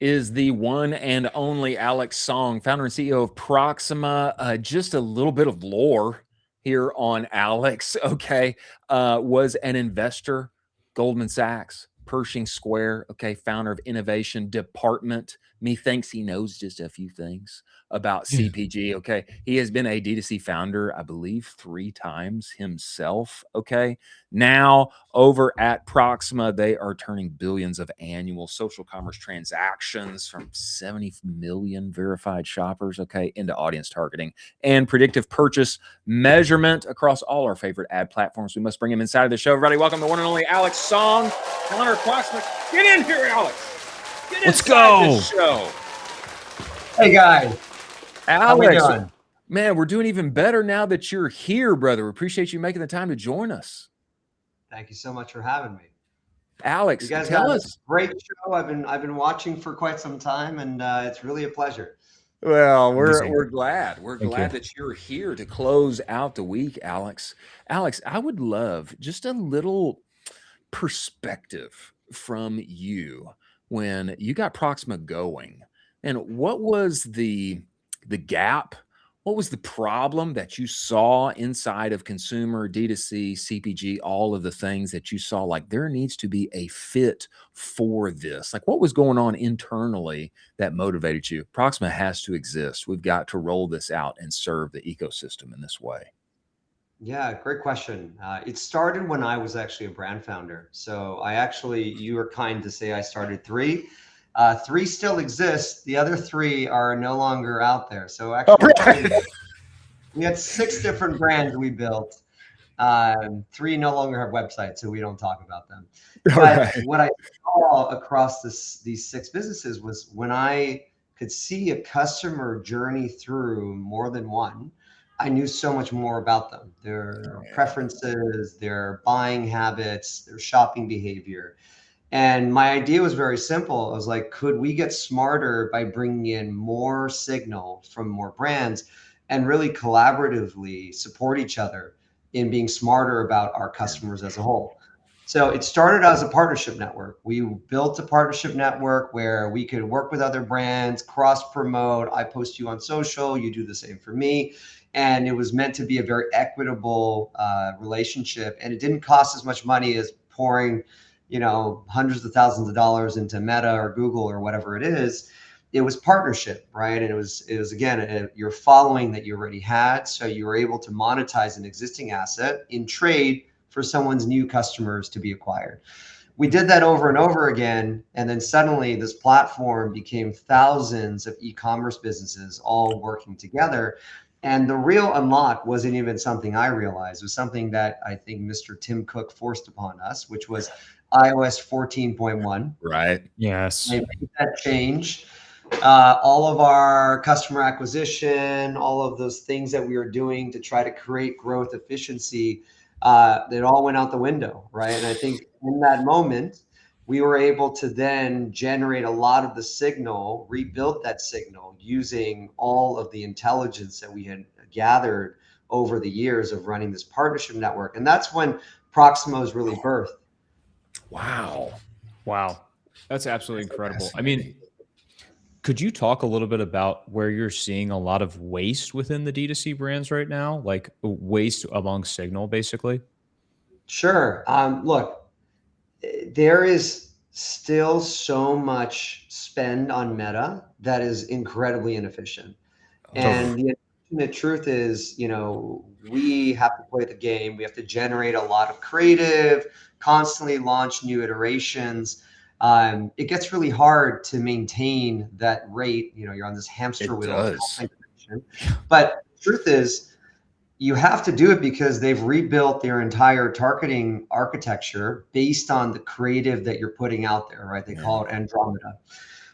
is the one and only Alex Song, founder and CEO of Proxima. Just a little bit of lore here on Alex. Okay. Was an investor, Goldman Sachs, Pershing Square. Okay. Founder of innovation department. Methinks he knows just a few things about CPG. Okay. He has been a D2C founder, I believe, 3 times himself. Okay. Now over at Proxima, they are turning billions of annual social commerce transactions from 70 million verified shoppers, okay, into audience targeting and predictive purchase measurement across all our favorite ad platforms. We must bring him inside of the show. Everybody, welcome the one and only Alex Song, founder of Proxima. Get in here, Alex. Get Let's go. This show. Hey guys, Alex, man, we're doing even better now that you're here, brother. We appreciate you making the time to join us. Thank you so much for having me, Alex. You guys tell us. us. Great show. I've been watching for quite some time, and it's really a pleasure. Well, we're glad. We're glad that you're here to close out the week, Alex. Alex, I would love just a little perspective from you when you got Proxima going, and what was the gap? What was the problem that you saw inside of consumer, D2C, CPG, all of the things that you saw, like there needs to be a fit for this? Like what was going on internally that motivated you? Proxima has to exist. We've got to roll this out and serve the ecosystem in this way. Yeah, great question. It started when I was actually a brand founder. So you were kind to say I started 3. 3 still exists. The other 3 are no longer out there. So actually, we had 6 different brands we built. 3 no longer have websites, so we don't talk about them. But what I saw across these 6 businesses was when I could see a customer journey through more than one, I knew so much more about them, their preferences, their buying habits, their shopping behavior. And my idea was very simple. I was like, could we get smarter by bringing in more signal from more brands and really collaboratively support each other in being smarter about our customers as a whole? So it started as a partnership network. We built a partnership network where we could work with other brands, cross promote. I post you on social, you do the same for me. And it was meant to be a very equitable relationship. And it didn't cost as much money as pouring hundreds of thousands of dollars into Meta or Google or whatever it is. It was partnership, right? And it was again, your following that you already had. So you were able to monetize an existing asset in trade for someone's new customers to be acquired. We did that over and over again. And then suddenly this platform became thousands of e-commerce businesses all working together. And the real unlock wasn't even something I realized. It was something that I think Mr. Tim Cook forced upon us, which was iOS 14.1. Right. Yes. They made that change. All of our customer acquisition, all of those things that we were doing to try to create growth efficiency, it all went out the window, right? And I think in that moment, we were able to then generate a lot of the signal, rebuild that signal using all of the intelligence that we had gathered over the years of running this partnership network. And that's when Proxima was really birthed. Wow. That's absolutely incredible. I mean, could you talk a little bit about where you're seeing a lot of waste within the D2C brands right now, like waste among signal, basically? Sure. Look, there is still so much spend on Meta that is incredibly inefficient. And the unfortunate truth is, we have to play the game. We have to generate a lot of creative, constantly launch new iterations. It gets really hard to maintain that rate. You're on this hamster wheel. But the truth is, you have to do it because they've rebuilt their entire targeting architecture based on the creative that you're putting out there, right? They call it Andromeda.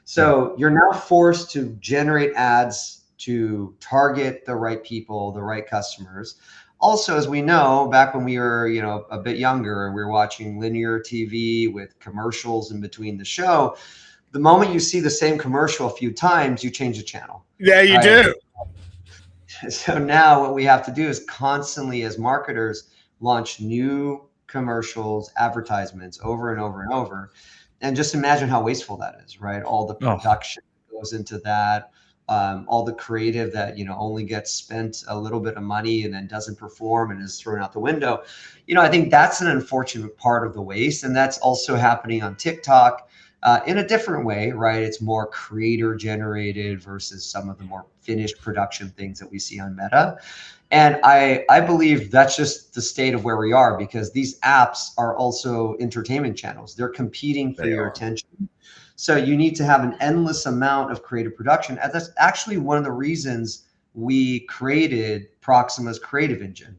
So you're now forced to generate ads to target the right people, the right customers. Also, as we know, back when we were, a bit younger, we were watching linear TV with commercials in between the show. The moment you see the same commercial a few times, you change the channel. Yeah, you do. So now what we have to do is constantly, as marketers, launch new commercials, advertisements over and over and over And just imagine how wasteful that is, right? All the production goes into that, all the creative that, only gets spent a little bit of money and then doesn't perform and is thrown out the window. I think that's an unfortunate part of the waste. And that's also happening on TikTok in a different way, right? It's more creator generated versus some of the more finished production things that we see on Meta. And I believe that's just the state of where we are, because these apps are also entertainment channels. They're competing for your attention. So you need to have an endless amount of creative production. And that's actually one of the reasons we created Proxima's creative engine,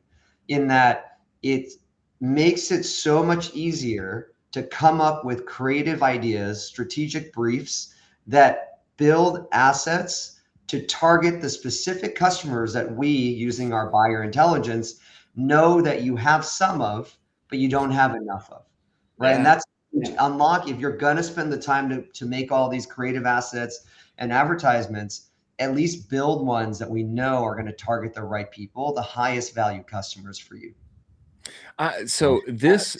in that it makes it so much easier to come up with creative ideas, strategic briefs that build assets to target the specific customers that we, using our buyer intelligence, know that you have some of, but you don't have enough of, right? Yeah. And that's unlock. If you're going to spend the time to make all these creative assets and advertisements, at least build ones that we know are going to target the right people, the highest value customers for you. So this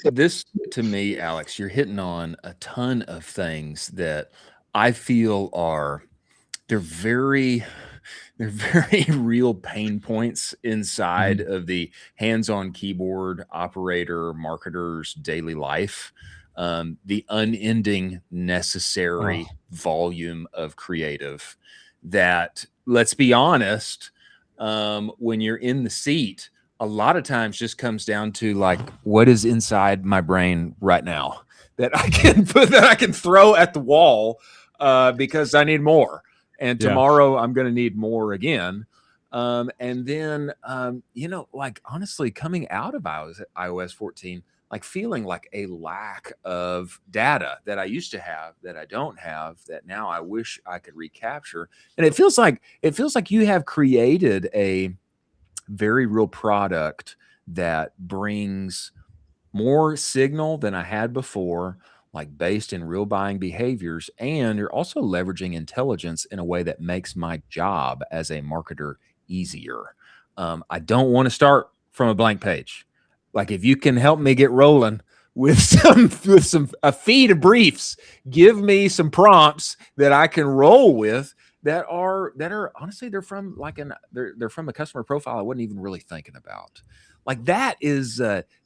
to me, Alex, you're hitting on a ton of things that I feel they're very real pain points inside of the hands-on keyboard operator marketer's daily life. The unending necessary volume of creative that, let's be honest, when you're in the seat, a lot of times just comes down to like, what is inside my brain right now that I can throw at the wall because I need more. And tomorrow I'm going to need more again. And then, like honestly, coming out of iOS 14, like feeling like a lack of data that I used to have that I don't have, that now I wish I could recapture. And it feels like you have created a very real product that brings more signal than I had before, like based in real buying behaviors. And you're also leveraging intelligence in a way that makes my job as a marketer easier. I don't want to start from a blank page. Like if you can help me get rolling with a feed of briefs, give me some prompts that I can roll with that are honestly, they're from a customer profile I wasn't even really thinking about. Like that is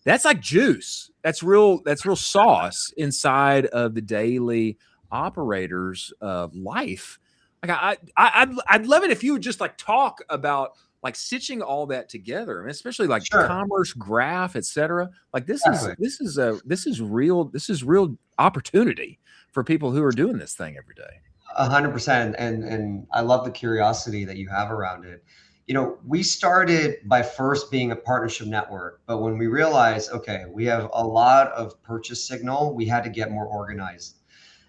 that's like juice. That's real sauce inside of the daily operator's life. Like I'd love it if you would just like talk about like stitching all that together, I mean, especially like commerce graph, etc. Like this is real opportunity for people who are doing this thing every day. 100%. And I love the curiosity that you have around it. We started by first being a partnership network, but when we realized, okay, we have a lot of purchase signal, we had to get more organized.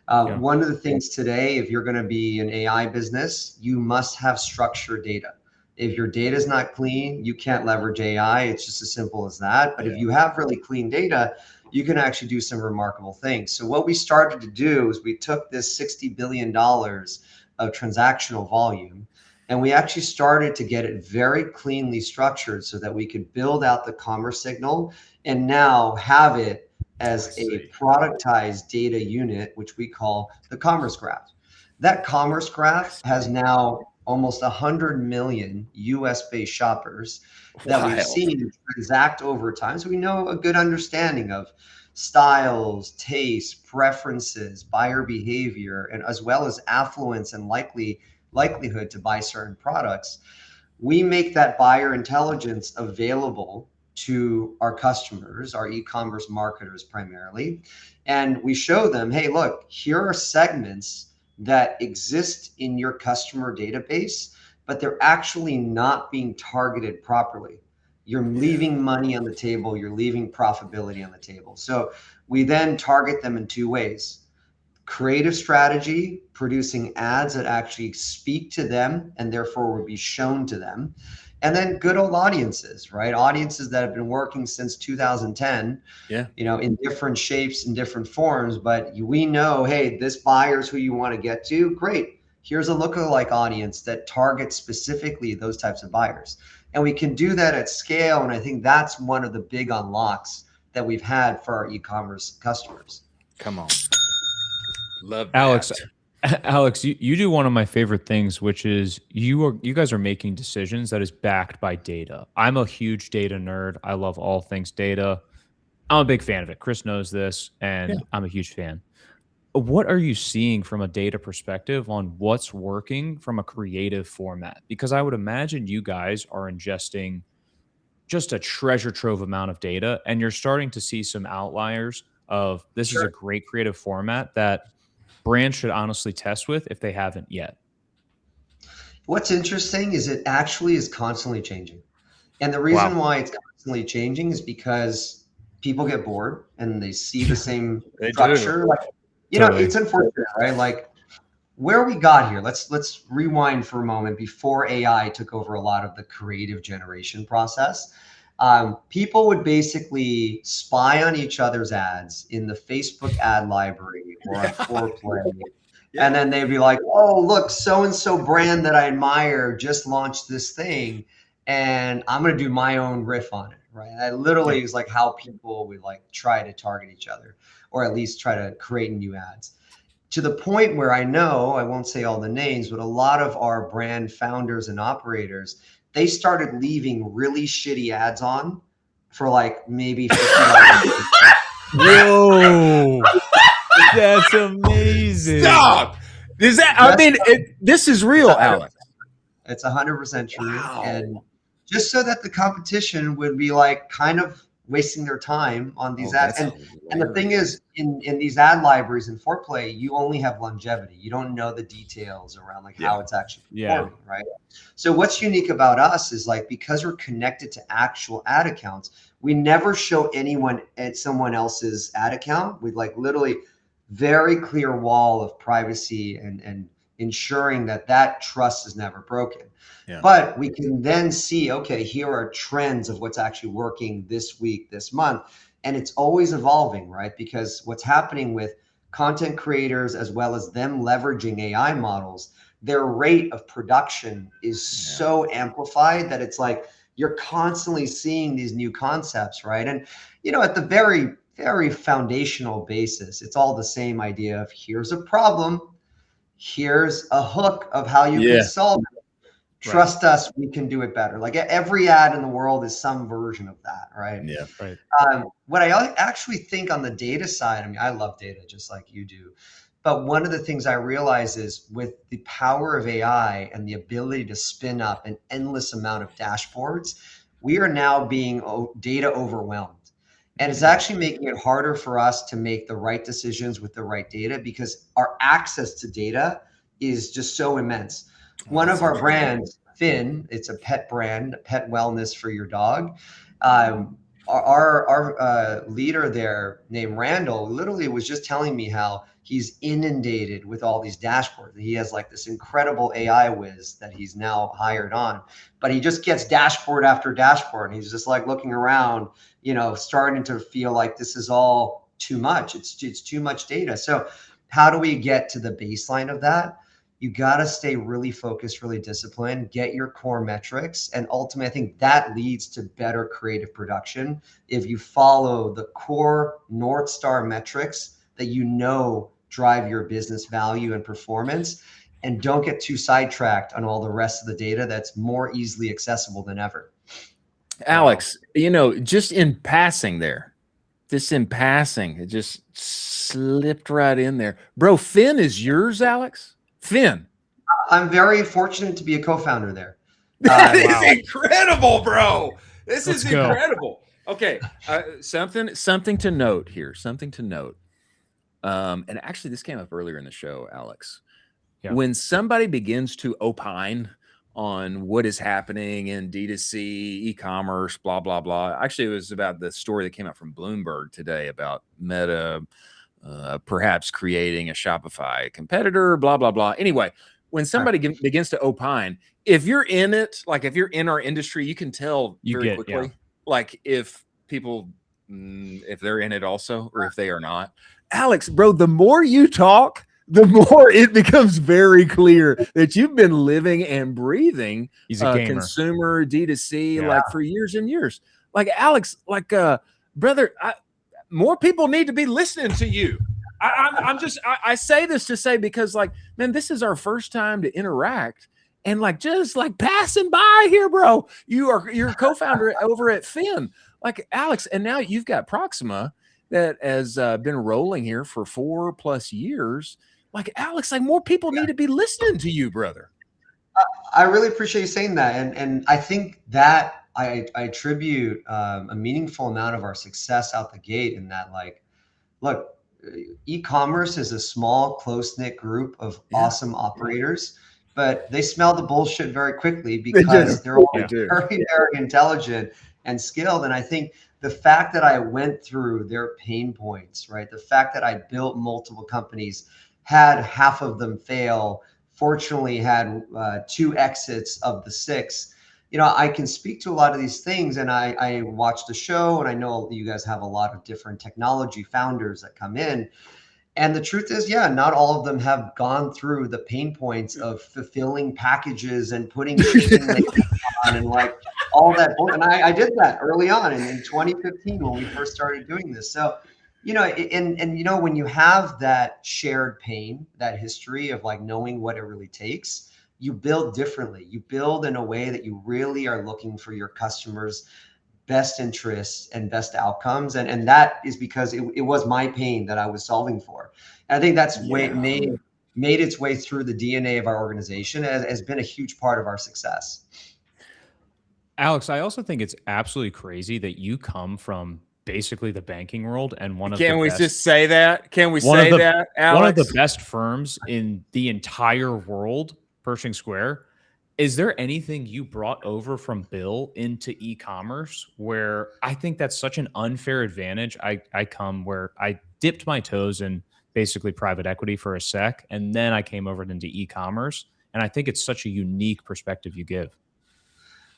One of the things today, if you're going to be an AI business, you must have structured data. If your data is not clean, you can't leverage AI. It's just as simple as that. But if you have really clean data, you can actually do some remarkable things. So what we started to do is we took this $60 billion of transactional volume, and we actually started to get it very cleanly structured so that we could build out the commerce signal and now have it as a productized data unit, which we call the commerce graph. That commerce graph has now almost 100 million US-based shoppers that we've seen transact over time. So we know a good understanding of styles, tastes, preferences, buyer behavior, and as well as affluence and likelihood to buy certain products. We make that buyer intelligence available to our customers, our e-commerce marketers primarily. And we show them, hey, look, here are segments that exist in your customer database, but they're actually not being targeted properly. You're leaving money on the table, you're leaving profitability on the table. So we then target them in two ways. Creative strategy, producing ads that actually speak to them and therefore will be shown to them. And then good old audiences, right? Audiences that have been working since 2010, in different shapes and different forms. But we know, hey, this buyer's who you want to get to. Great. Here's a lookalike audience that targets specifically those types of buyers. And we can do that at scale. And I think that's one of the big unlocks that we've had for our e-commerce customers. Come on. Love Alex, that. Alex, you do one of my favorite things, which is you guys are making decisions that is backed by data. I'm a huge data nerd. I love all things data. I'm a big fan of it. Chris knows this, Yeah. and I'm a huge fan. What are you seeing from a data perspective on what's working from a creative format? Because I would imagine you guys are ingesting just a treasure trove amount of data, and you're starting to see some outliers of this is a Sure. great creative format that brands should honestly test with if they haven't yet. What's interesting is it actually is constantly changing. And the Wow. reason why it's constantly changing is because people get bored and they see the same They do. structure. Like, Totally. it's unfortunate, right? Like where we got here, let's rewind for a moment before AI took over a lot of the creative generation process. People would basically spy on each other's ads in the Facebook ad library or on Foreplay. Yeah. And then they'd be like, oh, look, so-and-so brand that I admire just launched this thing, and I'm going to do my own riff on it, right? That literally is like how people would like try to target each other, or at least try to create new ads. To the point where I know, I won't say all the names, but a lot of our brand founders and operators, they started leaving really shitty ads on for like maybe $50. Whoa, that's amazing. Stop. Is that? I mean, this is real, Alex. It's 100% true. Wow. And just so that the competition would be like kind of wasting their time on these ads. And the thing is, in these ad libraries in Foreplay, you only have longevity. You don't know the details around like how it's actually performing, right? So what's unique about us is like, because we're connected to actual ad accounts, we never show anyone at someone else's ad account. We like literally very clear wall of privacy and ensuring that that trust is never broken. Yeah. But we can then see, okay, here are trends of what's actually working this week, this month. And it's always evolving, right? Because what's happening with content creators, as well as them leveraging AI models, their rate of production is so amplified that it's like you're constantly seeing these new concepts, right? And, at the very, very foundational basis, it's all the same idea of here's a problem, here's a hook of how you can solve it. Trust us, we can do it better. Like every ad in the world is some version of that, right? Yeah. Right. What I actually think on the data side, I mean, I love data just like you do. But one of the things I realize is with the power of AI and the ability to spin up an endless amount of dashboards, we are now being data overwhelmed. And it's actually making it harder for us to make the right decisions with the right data because our access to data is just so immense. One of our brands, Finn, it's a pet brand, pet wellness for your dog. Our leader there named Randall literally was just telling me how he's inundated with all these dashboards. He has like this incredible AI whiz that he's now hired on, but he just gets dashboard after dashboard. And he's just like looking around, starting to feel like this is all too much. It's too much data. So how do we get to the baseline of that? You got to stay really focused, really disciplined, get your core metrics. And ultimately, I think that leads to better creative production. If you follow the core North Star metrics that drive your business value and performance, and don't get too sidetracked on all the rest of the data that's more easily accessible than ever. Alex, just in passing there, it just slipped right in there. Bro, Finn is yours, Alex? Finn. I'm very fortunate to be a co-founder there. That is incredible, bro. This is incredible. Okay. Something to note here. And actually this came up earlier in the show, Alex. Yeah. When somebody begins to opine on what is happening in D2C, e-commerce, blah, blah, blah. Actually, it was about the story that came out from Bloomberg today about Meta perhaps creating a Shopify competitor, blah, blah, blah. Anyway, when somebody begins to opine, if you're in it, like if you're in our industry, you can tell very quickly, like if people, if they're in it also, or if they are not. Alex, bro, the more you talk, the more it becomes very clear that you've been living and breathing consumer D2C like for years and years. Like Alex, like brother, more people need to be listening to you. I say this to say, because like, man, this is our first time to interact, and like, just like passing by here, bro. You're a co-founder over at Finn, like Alex, and now you've got Proxima that has been rolling here for 4+ years. Like, Alex, like, more people need to be listening to you, brother. I really appreciate you saying that, and I think that I attribute a meaningful amount of our success out the gate in that, like, look, e-commerce is a small, close-knit group of awesome operators, but they smell the bullshit very quickly because they're all very, very intelligent and skilled. And I think the fact that I went through their pain points, right? The fact that I built multiple companies, had half of them fail, fortunately had 2 exits of the 6. You know, I can speak to a lot of these things, and I watched the show, and I know you guys have a lot of different technology founders that come in. And the truth is, yeah, not all of them have gone through the pain points of fulfilling packages and putting shipping labels on and like all that. And I did that early on in 2015 when we first started doing this. So, you know, and you know, when you have that shared pain, that history of like knowing what it really takes, you build differently. You build in a way that you really are looking for your customers' best interests and best outcomes. And that is because it was my pain that I was solving for. And I think that's made its way through the DNA of our organization, has been a huge part of our success. Alex, I also think it's absolutely crazy that you come from basically the banking world, and one of the best, just say that? Can we say that, Alex? One of the best firms in the entire world, Pershing Square. Is there anything you brought over from Bill into e-commerce where I think that's such an unfair advantage? I come where I dipped my toes in basically private equity for a sec, and then I came over into e-commerce, and I think it's such a unique perspective you give.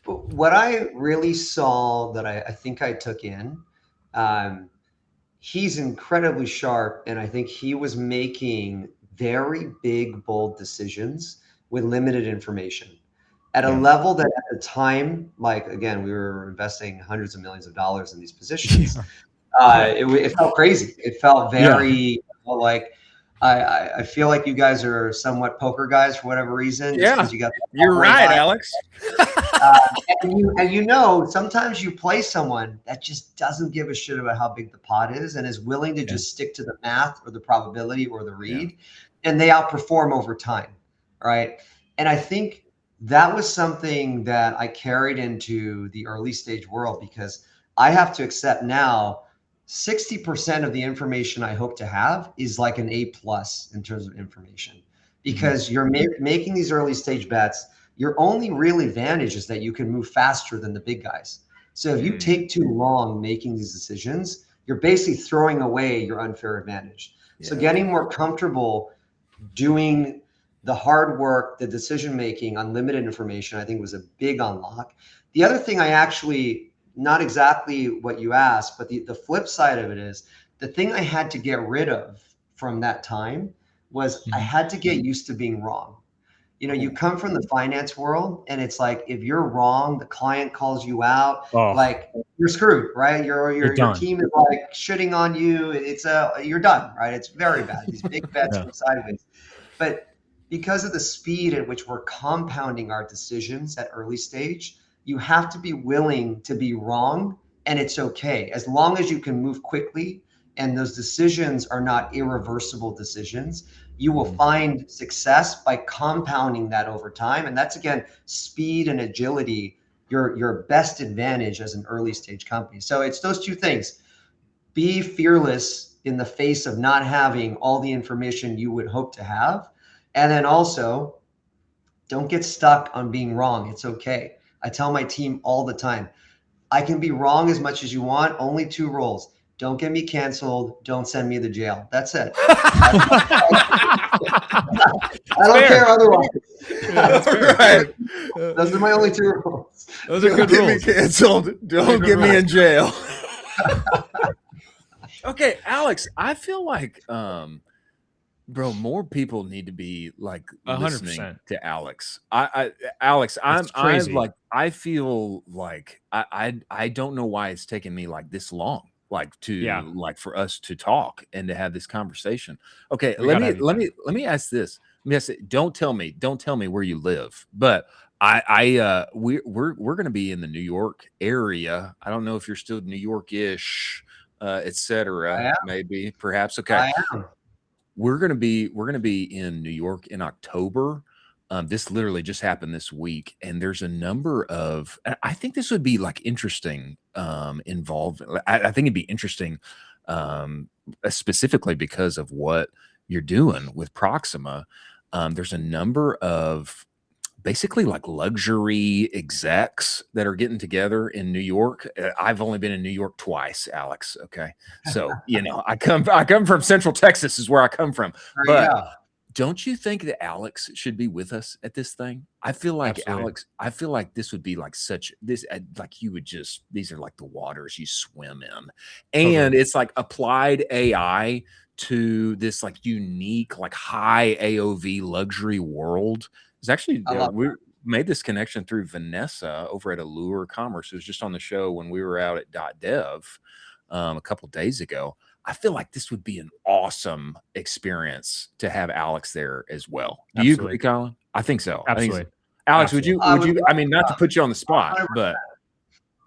But what I really saw that I think I took in, he's incredibly sharp, and I think he was making very big, bold decisions with limited information at a level that at the time, like, again, we were investing hundreds of millions of dollars in these positions. It felt crazy. It felt very like, I feel like you guys are somewhat poker guys for whatever reason. Yeah, you got you're right, Alex. and you know, sometimes you play someone that just doesn't give a shit about how big the pot is and is willing to just stick to the math or the probability or the read, and they outperform over time, right? And I think that was something that I carried into the early stage world, because I have to accept now 60% of the information I hope to have is like an A+ in terms of information, because you're making these early stage bets. Your only real advantage is that you can move faster than the big guys. So if you take too long making these decisions, you're basically throwing away your unfair advantage. So getting more comfortable doing the hard work, the decision making on limited information, I think was a big unlock. The other thing, I actually, not exactly what you asked, but the flip side of it is, the thing I had to get rid of from that time was I had to get used to being wrong. You know, you come from the finance world, and it's like, if you're wrong, the client calls you out, like you're screwed, right? Your team is like shitting on you. You're done, right? It's very bad. These big bets from sideways. But because of the speed at which we're compounding our decisions at early stage, you have to be willing to be wrong, and it's okay. As long as you can move quickly and those decisions are not irreversible decisions, you will find success by compounding that over time. And that's, again, speed and agility, your best advantage as an early stage company. So it's those two things. Be fearless in the face of not having all the information you would hope to have. And then also, don't get stuck on being wrong. It's okay. I tell my team all the time, I can be wrong as much as you want. Only 2 rules. Don't get me canceled. Don't send me to jail. That's it. I don't care otherwise. That's right. Those are my only 2 rules. Those are good rules. Don't get me canceled. Don't get me in jail. Okay, Alex, I feel like, bro, more people need to be like 100%. listening to Alex. Alex, I'm like, I feel like I don't know why it's taken me like this long like for us to talk and to have this conversation. Okay, We let gotta me have you let back. me let me ask this. Let me ask it. Don't tell me where you live, but we're going to be in the New York area. I don't know if you're still New York-ish, I etc. am. Maybe, perhaps. Okay, I am. we're gonna be in New York in October. This literally just happened this week, and there's a number of. I think this would be like interesting. Involved. I think it'd be interesting, specifically because of what you're doing with Proxima. There's a number of basically like luxury execs that are getting together in New York. I've only been in New York twice, Alex. Okay. So, I come from Central Texas is where I come from. There you But go. don't you think that Alex should be with us at this thing? I feel like Absolutely. Alex, I feel like this would be like like you would just, these are like the waters you swim in. And Totally. it's like applied AI to this like unique, like high AOV luxury world. It's actually, I love we made this connection through Vanessa over at Allure Commerce, who was just on the show when we were out at .dev a couple days ago. I feel like this would be an awesome experience to have Alex there as well. Do you agree, Absolutely. Colin? I think so. I think Absolutely. Alex, would Absolutely. you, I would would you, love I mean, not to to put you on the spot, 100%. but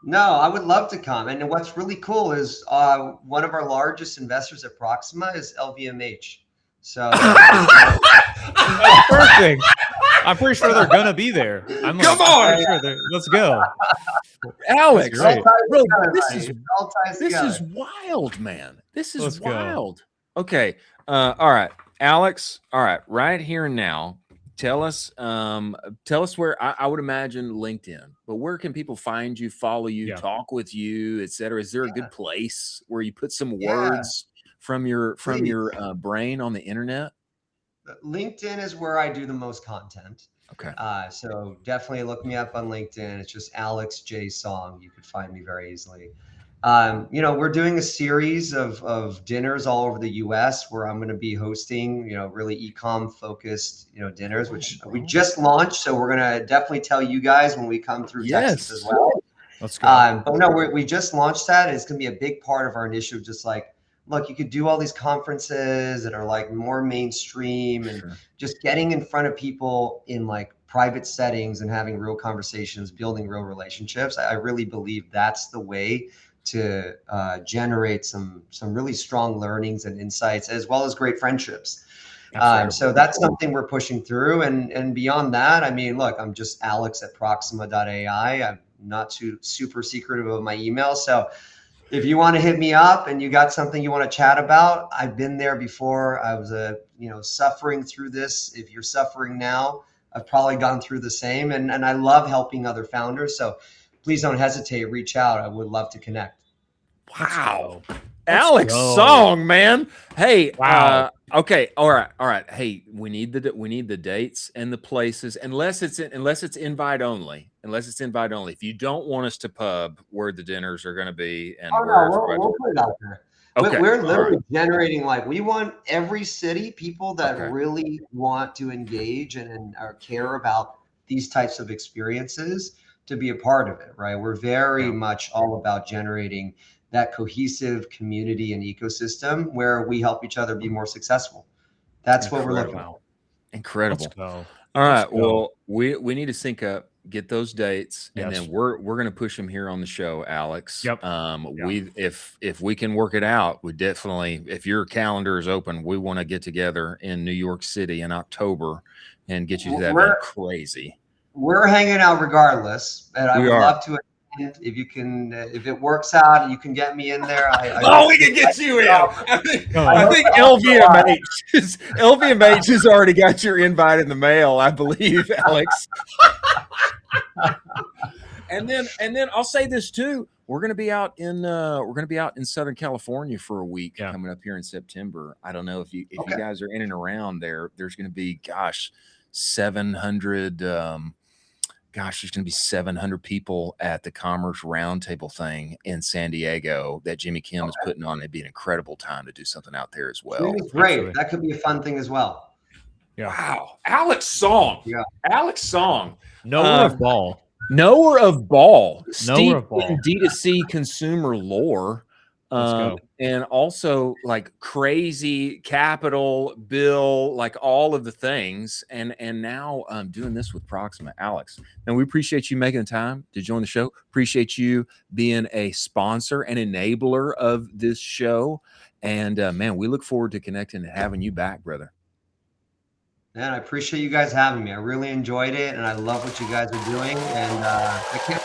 No, I would love to come. And what's really cool is one of our largest investors at Proxima is LVMH. So That's perfect. I'm pretty sure they're gonna be there. I'm Come I'm on! pretty sure let's go. Alex, That's great. bro, it all ties this together. is wild, man. This is Let's go. wild. Okay. All right, Alex. All right, right here and now. Tell us where I would imagine LinkedIn, but where can people find you, follow you, Yeah. talk with you, etc.? Is there a good place where you put some Yeah, words from your please. brain on the internet? LinkedIn is where I do the most content. Okay. So definitely look me up on LinkedIn. It's just Alex J Song. You could find me very easily. We're doing a series of dinners all over the US where I'm going to be hosting, really e-com focused, dinners, which we just launched. So we're going to definitely tell you guys when we come through Texas as well. Let's go. But no, we just launched that. It's going to be a big part of our initiative. Just like, look, you could do all these conferences that are like more mainstream and just getting in front of people in like private settings and having real conversations, building real relationships. I really believe that's the way to generate some really strong learnings and insights, as well as great friendships. So that's something we're pushing through. And beyond that, I mean, look, I'm just Alex at Proxima.ai. I'm not too super secretive of my email. So if you want to hit me up and you got something you want to chat about, I've been there before. I was suffering through this. If you're suffering now, I've probably gone through the same. And I love helping other founders. So please don't hesitate. Reach out. I would love to connect. Wow. Alex Song, man. Hey, wow. Okay, all right. Hey, we need the dates and the places, unless it's invite only. Unless it's invite only. If you don't want us to pub where the dinners are going to be, and we'll put it out there. Okay, we're literally generating, like, we want every city, people that Okay. really want to engage and care about these types of experiences to be a part of it, right? We're very much all about generating that cohesive community and ecosystem where we help each other be more successful. That's what we're looking for. Incredible. Let's go. All right. Well, we need to sync up, get those dates, and Yes. then we're gonna push them here on the show, Alex. Yep. If we can work it out, we definitely, if your calendar is open, we want to get together in New York City in October and get you to that event. Crazy. We're hanging out regardless, and I would love to. If you can, if it works out and you can get me in there, we can get you in. I think LVMH has already got your invite in the mail, I believe, Alex. and then I'll say this too. We're gonna be out in Southern California for a week coming up here in September. I don't know if you guys are in and around there. There's gonna be 700. There's going to be 700 people at the Commerce Roundtable thing in San Diego that Jimmy Kim is putting on. It'd be an incredible time to do something out there as well. Great. Absolutely. That could be a fun thing as well. Yeah. Wow. Alex Song. Yeah. Alex Song. Knower of ball. Knower of ball. Knower of ball. In D2C consumer lore. Let's go. And also like crazy capital bill, like all of the things. And now I'm doing this with Proxima. Alex, and we appreciate you making the time to join the show. Appreciate you being a sponsor and enabler of this show. And man, we look forward to connecting and having you back, brother. Man, I appreciate you guys having me. I really enjoyed it, and I love what you guys are doing. And I can't